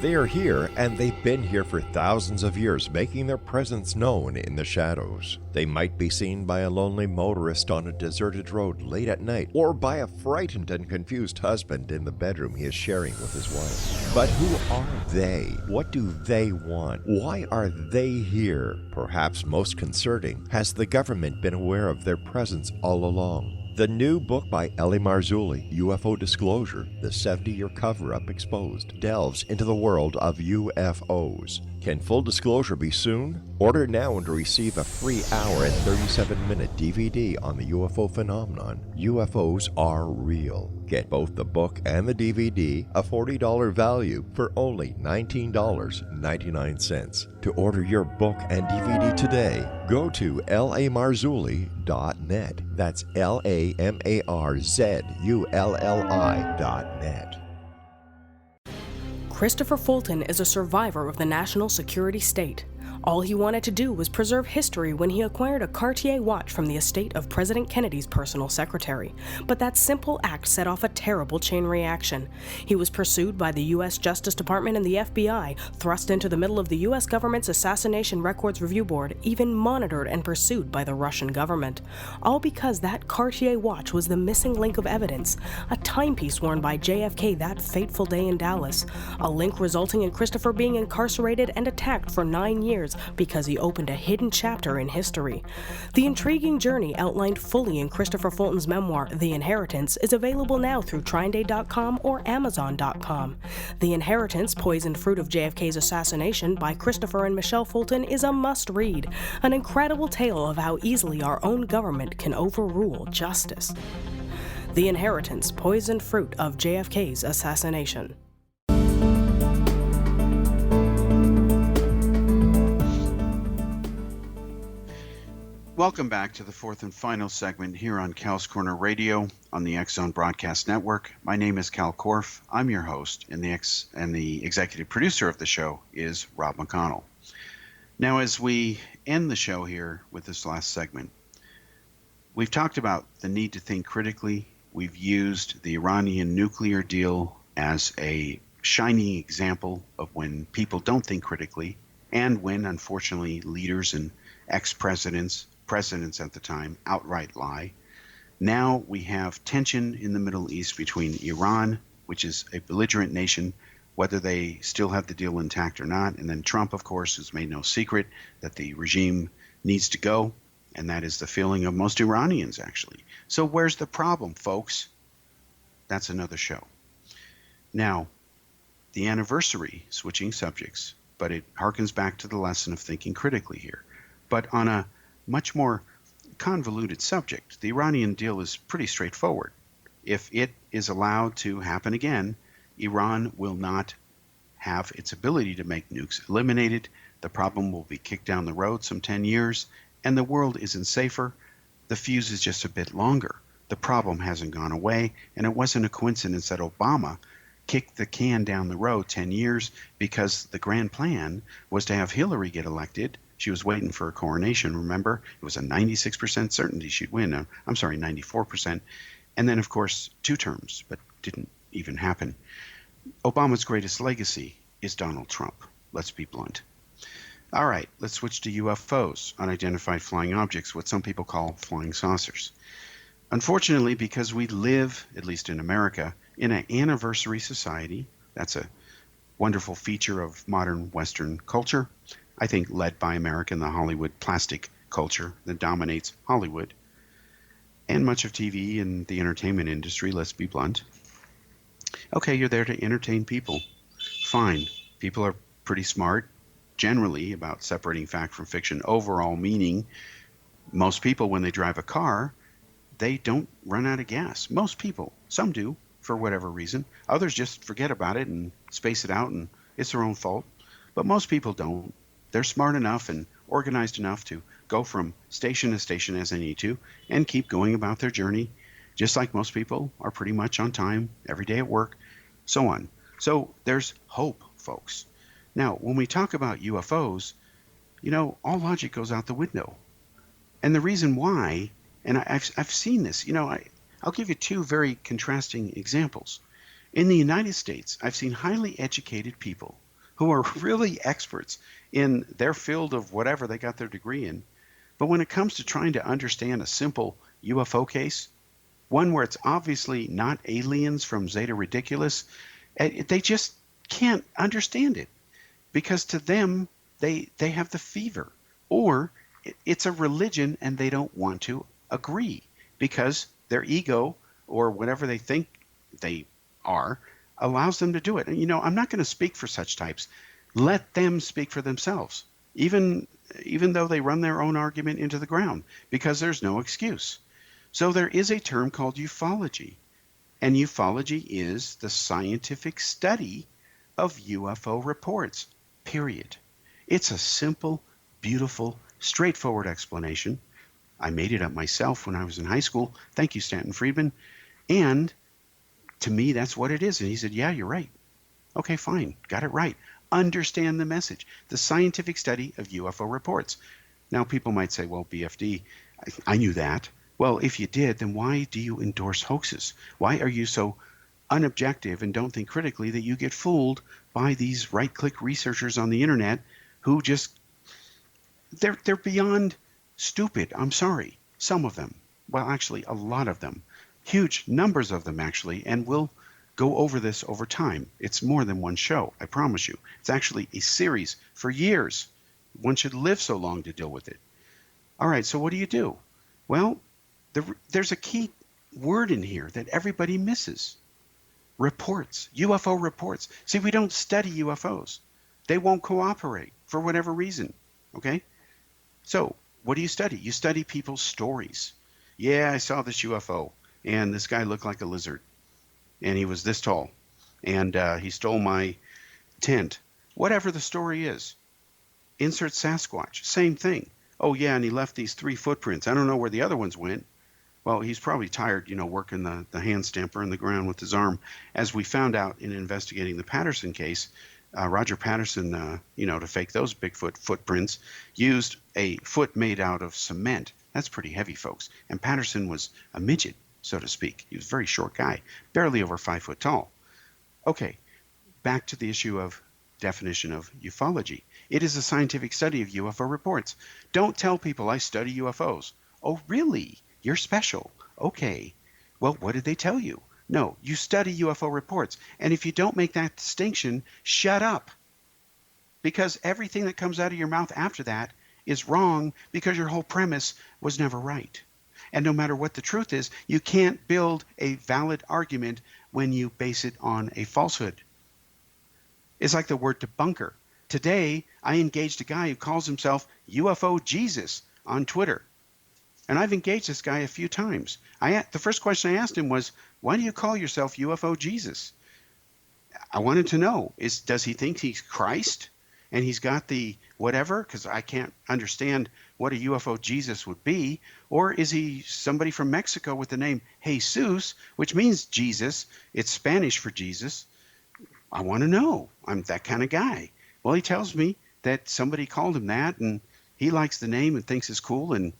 They are here, and they've been here for thousands of years, making their presence known in the shadows. They might be seen by a lonely motorist on a deserted road late at night, or by a frightened and confused husband in the bedroom he is sharing with his wife. But who are they? What do they want? Why are they here? Perhaps most concerning, has the government been aware of their presence all along? The new book by Ellie Marzulli, UFO Disclosure, the 70-year cover-up exposed, delves into the world of UFOs. Can full disclosure be soon? Order now and receive a free hour and 37-minute DVD on the UFO phenomenon. UFOs are real. Get both the book and the DVD, a $40 value, for only $19.99. To order your book and DVD today, go to lamarzulli.net. That's LAMARZULLI.net. Christopher Fulton is a survivor of the national security state. All he wanted to do was preserve history when he acquired a Cartier watch from the estate of President Kennedy's personal secretary. But that simple act set off a terrible chain reaction. He was pursued by the U.S. Justice Department and the FBI, thrust into the middle of the U.S. government's Assassination Records Review Board, even monitored and pursued by the Russian government. All because that Cartier watch was the missing link of evidence, a timepiece worn by JFK that fateful day in Dallas, a link resulting in Christopher being incarcerated and attacked for 9 years years because he opened a hidden chapter in history. The intriguing journey outlined fully in Christopher Fulton's memoir, The Inheritance, is available now through TrineDay.com or Amazon.com. The Inheritance, Poisoned Fruit of JFK's Assassination by Christopher and Michelle Fulton is a must-read, an incredible tale of how easily our own government can overrule justice. The Inheritance, Poisoned Fruit of JFK's Assassination. Welcome back to the fourth and final segment here on Kal's Corner Radio on the X-Zone Broadcast Network. My name is Kal Korff. I'm your host, and the executive producer of the show is Rob McConnell. Now, as we end the show here with this last segment, we've talked about the need to think critically. We've used the Iranian nuclear deal as a shining example of when people don't think critically, and when, unfortunately, leaders and ex-presidents at the time outright lie. Now we have tension in the Middle East between Iran, which is a belligerent nation, whether they still have the deal intact or not, and then Trump, of course, has made no secret that the regime needs to go, and that is the feeling of most Iranians, actually. So where's the problem, folks? That's another show. Now, the anniversary, switching subjects, but it harkens back to the lesson of thinking critically here. But on a much more convoluted subject, the Iranian deal is pretty straightforward. If it is allowed to happen again, Iran will not have its ability to make nukes eliminated. The problem will be kicked down the road some 10 years, and the world isn't safer. The fuse is just a bit longer. The problem hasn't gone away, and it wasn't a coincidence that Obama kicked the can down the road 10 years because the grand plan was to have Hillary get elected. She was waiting for a coronation, remember? It was a 96% certainty she'd win. 94%. And then, of course, 2 terms, but didn't even happen. Obama's greatest legacy is Donald Trump. Let's be blunt. All right, let's switch to UFOs, unidentified flying objects, what some people call flying saucers. Unfortunately, because we live, at least in America, in an anniversary society, that's a wonderful feature of modern Western culture, I think led by America and the Hollywood plastic culture that dominates Hollywood, and much of TV and the entertainment industry, let's be blunt. Okay, you're there to entertain people. Fine. People are pretty smart, generally, about separating fact from fiction. Overall meaning, most people, when they drive a car, they don't run out of gas. Most people. Some do, for whatever reason. Others just forget about it and space it out, and it's their own fault. But most people don't. They're smart enough and organized enough to go from station to station as they need to and keep going about their journey, just like most people are pretty much on time every day at work, so on. So there's hope, folks. Now, when we talk about UFOs, all logic goes out the window. And the reason why, and I've seen this, I'll give you 2 very contrasting examples. In the United States, I've seen highly educated people who are really experts in their field of whatever they got their degree in. But when it comes to trying to understand a simple UFO case, one where it's obviously not aliens from Zeta Ridiculous, they just can't understand it. Because to them, they have the fever. Or it's a religion and they don't want to agree because their ego or whatever they think they are allows them to do it. And I'm not going to speak for such types. Let them speak for themselves, even though they run their own argument into the ground, because there's no excuse. So there is a term called ufology, and ufology is the scientific study of UFO reports, period. It's a simple, beautiful, straightforward explanation. I made it up myself when I was in high school. Thank you, Stanton Friedman. And to me, that's what it is. And he said, yeah, you're right. Okay, fine. Got it right. Understand the message. The scientific study of UFO reports. Now, people might say, well, BFD, I knew that. Well, if you did, then why do you endorse hoaxes? Why are you so unobjective and don't think critically that you get fooled by these right-click researchers on the internet who just, they're beyond stupid. I'm sorry. Some of them. Well, actually, a lot of them. Huge numbers of them, actually, and we'll go over this over time. It's more than one show, I promise you. It's actually a series for years. One should live so long to deal with it. All right, so what do you do? Well, there's a key word in here that everybody misses. Reports, UFO reports. See, we don't study UFOs. They won't cooperate for whatever reason, okay? So what do you study? You study people's stories. Yeah, I saw this UFO, and this guy looked like a lizard, and he was this tall, and he stole my tent. Whatever the story is. Insert Sasquatch, same thing. Oh yeah, and he left these 3 footprints. I don't know where the other ones went. Well, he's probably tired, working the hand stamper in the ground with his arm. As we found out in investigating the Patterson case, Roger Patterson, to fake those Bigfoot footprints, used a foot made out of cement. That's pretty heavy, folks. And Patterson was a midget, so to speak. He was a very short guy, barely over 5 foot tall. Okay, back to the issue of definition of ufology. It is a scientific study of UFO reports. Don't tell people I study UFOs. Oh, really? You're special. Okay. Well, what did they tell you? No, you study UFO reports. And if you don't make that distinction, shut up. Because everything that comes out of your mouth after that is wrong because your whole premise was never right. And no matter what the truth is, you can't build a valid argument when you base it on a falsehood. It's like the word debunker. Today, I engaged a guy who calls himself UFO Jesus on Twitter. And I've engaged this guy a few times. The first question I asked him was, why do you call yourself UFO Jesus? I wanted to know, does he think he's Christ? And he's got the whatever, because I can't understand what a UFO Jesus would be. Or is he somebody from Mexico with the name Jesus, which means Jesus? It's Spanish for Jesus. I want to know. I'm that kind of guy. Well, he tells me that somebody called him that, and he likes the name and thinks it's cool, and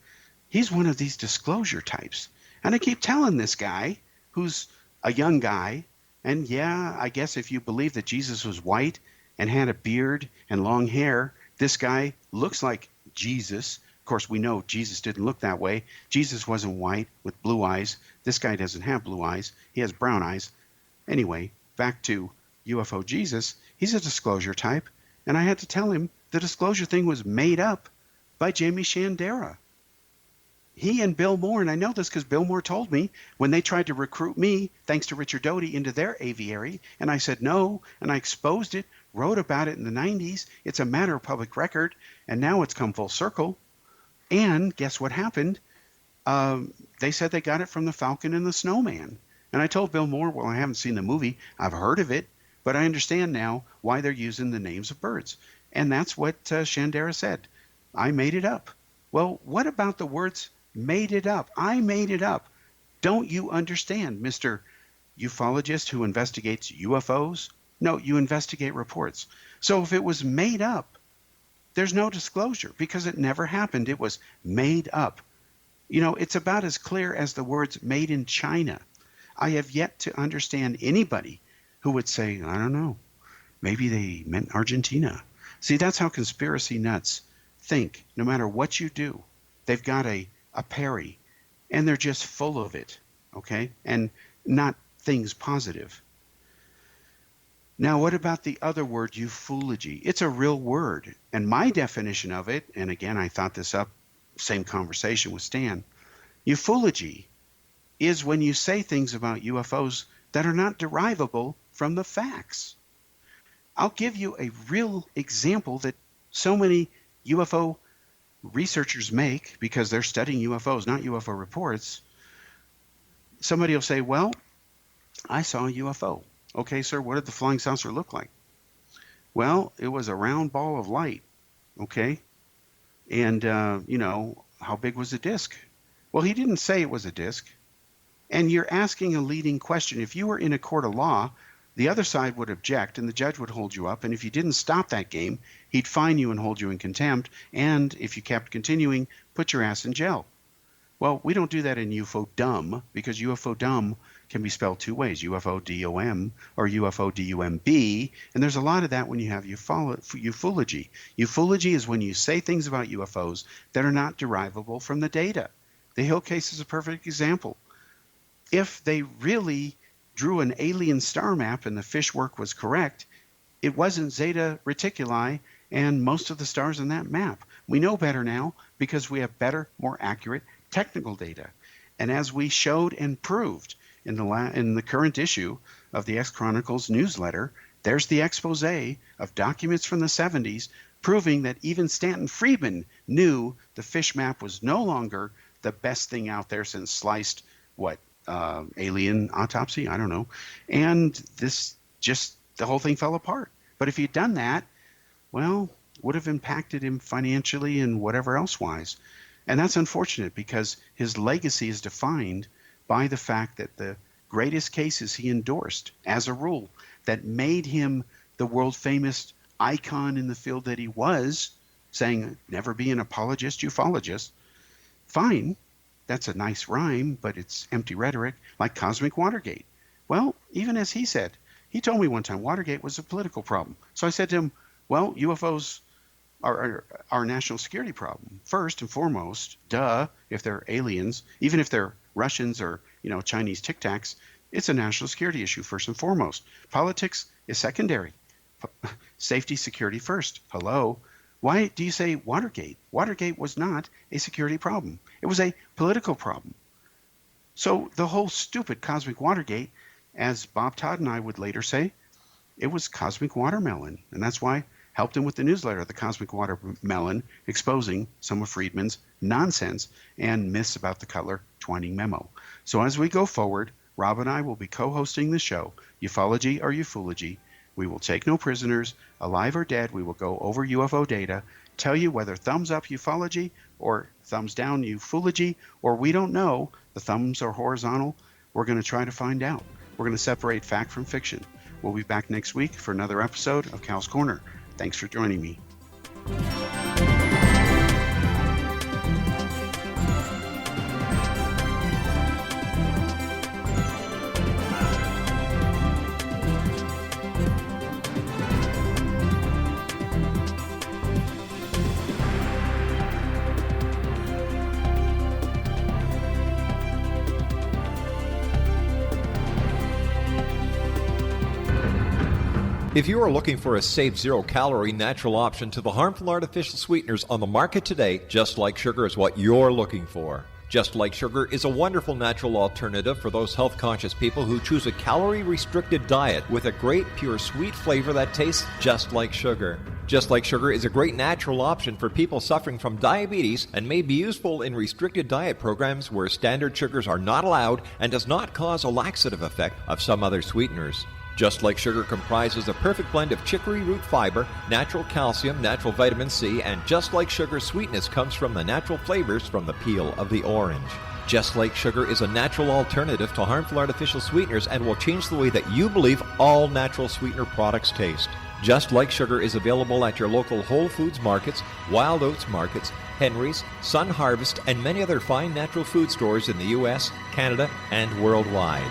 he's one of these disclosure types. And I keep telling this guy, who's a young guy, and yeah, I guess if you believe that Jesus was white and had a beard and long hair, this guy looks like Jesus. Of course, we know Jesus didn't look that way. Jesus wasn't white with blue eyes. This guy doesn't have blue eyes. He has brown eyes. Anyway, back to UFO Jesus. He's a disclosure type. And I had to tell him the disclosure thing was made up by Jamie Shandera. He and Bill Moore, and I know this because Bill Moore told me when they tried to recruit me, thanks to Richard Doty, into their aviary, and I said no, and I exposed it, wrote about it in the 90s. It's a matter of public record, and now it's come full circle. And guess what happened? They said they got it from the Falcon and the Snowman. And I told Bill Moore, well, I haven't seen the movie. I've heard of it, but I understand now why they're using the names of birds. And that's what Shandera said. I made it up. Well, what about the words made it up? I made it up. Don't you understand, Mr. Ufologist who investigates UFOs? No, you investigate reports. So if it was made up, there's no disclosure because it never happened. It was made up. It's about as clear as the words made in China. I have yet to understand anybody who would say, I don't know, maybe they meant Argentina. See, that's how conspiracy nuts think. No matter what you do, they've got a parry, and they're just full of it, okay? And not things positive. Now, what about the other word, ufology? It's a real word, and my definition of it, and again, I thought this up, same conversation with Stan, ufology is when you say things about UFOs that are not derivable from the facts. I'll give you a real example that so many UFO researchers make because they're studying UFOs, not UFO reports. Somebody will say, well, I saw a UFO. Okay, sir, what did the flying saucer look like? Well, it was a round ball of light, okay? And, how big was the disc? Well, he didn't say it was a disc. And you're asking a leading question. If you were in a court of law, the other side would object and the judge would hold you up. And if you didn't stop that game, he'd fine you and hold you in contempt. And if you kept continuing, put your ass in jail. Well, we don't do that in UFO-dumb because UFO-dumb can be spelled two ways, UFO-DOM or UFO-DUMB. And there's a lot of that when you have ufology. Ufology is when you say things about UFOs that are not derivable from the data. The Hill case is a perfect example. If they really drew an alien star map and the fish work was correct, it wasn't Zeta Reticuli and most of the stars on that map. We know better now because we have better, more accurate technical data. And as we showed and proved in the current issue of the X Chronicles newsletter, there's the expose of documents from the 70s proving that even Stanton Friedman knew the fish map was no longer the best thing out there since sliced, alien autopsy? I don't know. And the whole thing fell apart. But if he'd done that, well, would have impacted him financially and whatever else wise. And that's unfortunate because his legacy is defined by the fact that the greatest cases he endorsed as a rule that made him the world famous icon in the field that he was, saying never be an apologist, ufologist. Fine, that's a nice rhyme, but it's empty rhetoric, like Cosmic Watergate. Well, even as he said, he told me one time Watergate was a political problem. So I said to him, well, UFOs are our national security problem. First and foremost, duh, if they're aliens, even if they're Russians or Chinese Tic Tacs, it's a national security issue first and foremost. Politics is secondary. Safety, security first. Hello. Why do you say Watergate? Watergate was not a security problem. It was a political problem. So the whole stupid Cosmic Watergate, as Bob Todd and I would later say, it was Cosmic Watermelon. And that's why I helped him with the newsletter, The Cosmic Watermelon, exposing some of Friedman's nonsense and myths about the Cutler Twining memo. So as we go forward, Rob and I will be co-hosting the show, Ufology or Ufology. We will take no prisoners, alive or dead. We will go over UFO data, tell you whether thumbs up ufology or thumbs down ufology, or we don't know, the thumbs are horizontal. We're going to try to find out. We're going to separate fact from fiction. We'll be back next week for another episode of Cal's Corner. Thanks for joining me. If you are looking for a safe, zero-calorie natural option to the harmful artificial sweeteners on the market today, Just Like Sugar is what you're looking for. Just Like Sugar is a wonderful natural alternative for those health-conscious people who choose a calorie-restricted diet with a great, pure, sweet flavor that tastes just like sugar. Just Like Sugar is a great natural option for people suffering from diabetes and may be useful in restricted diet programs where standard sugars are not allowed and does not cause a laxative effect of some other sweeteners. Just Like Sugar comprises a perfect blend of chicory root fiber, natural calcium, natural vitamin C, and Just Like Sugar's sweetness comes from the natural flavors from the peel of the orange. Just Like Sugar is a natural alternative to harmful artificial sweeteners and will change the way that you believe all natural sweetener products taste. Just Like Sugar is available at your local Whole Foods markets, Wild Oats markets, Henry's, Sun Harvest, and many other fine natural food stores in the U.S., Canada, and worldwide.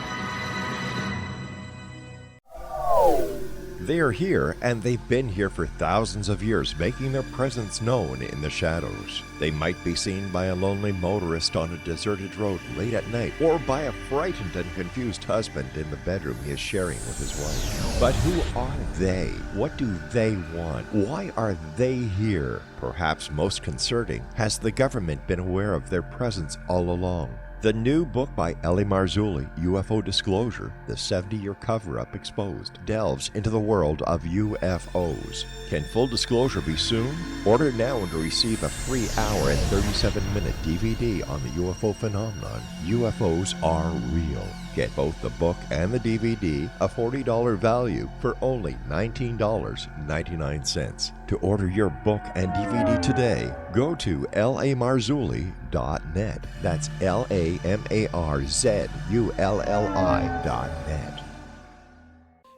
They are here, and they've been here for thousands of years, making their presence known in the shadows. They might be seen by a lonely motorist on a deserted road late at night, or by a frightened and confused husband in the bedroom he is sharing with his wife. But who are they? What do they want? Why are they here? Perhaps most concerning, has the government been aware of their presence all along? The new book by Eli Marzulli, UFO Disclosure, the 70-year cover-up exposed, delves into the world of UFOs. Can full disclosure be soon? Order now and receive a free hour and 37-minute DVD on the UFO phenomenon. UFOs are real. Get both the book and the DVD, a $40 value, for only $19.99. To order your book and DVD today, go to lamarzulli.net. That's LAMARZULLI.net.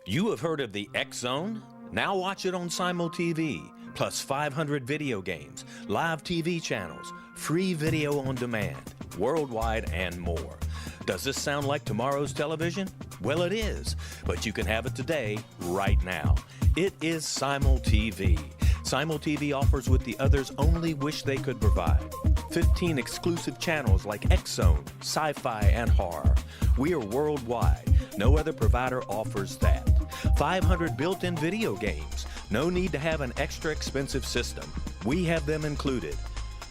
You have heard of the X Zone? Now watch it on Simul TV, plus 500 video games, live TV channels, free video on demand, worldwide, and more. Does this sound like tomorrow's television? Well, it is, but you can have it today, right now. It is Simul TV. Simul TV offers what the others only wish they could provide. 15 exclusive channels like X Zone, sci-fi, and horror. We are worldwide. No other provider offers that. 500 built-in video games, No need to have an extra expensive system. We have them included.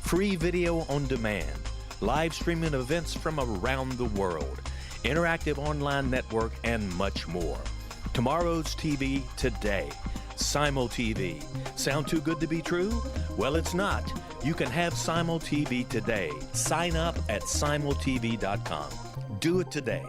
Free video on demand, live streaming events from around the world, interactive online network, and much more. Tomorrow's TV today. Simul TV. Sound too good to be true? Well, it's not. You can have Simul TV today. Sign up at simultv.com. Do it today.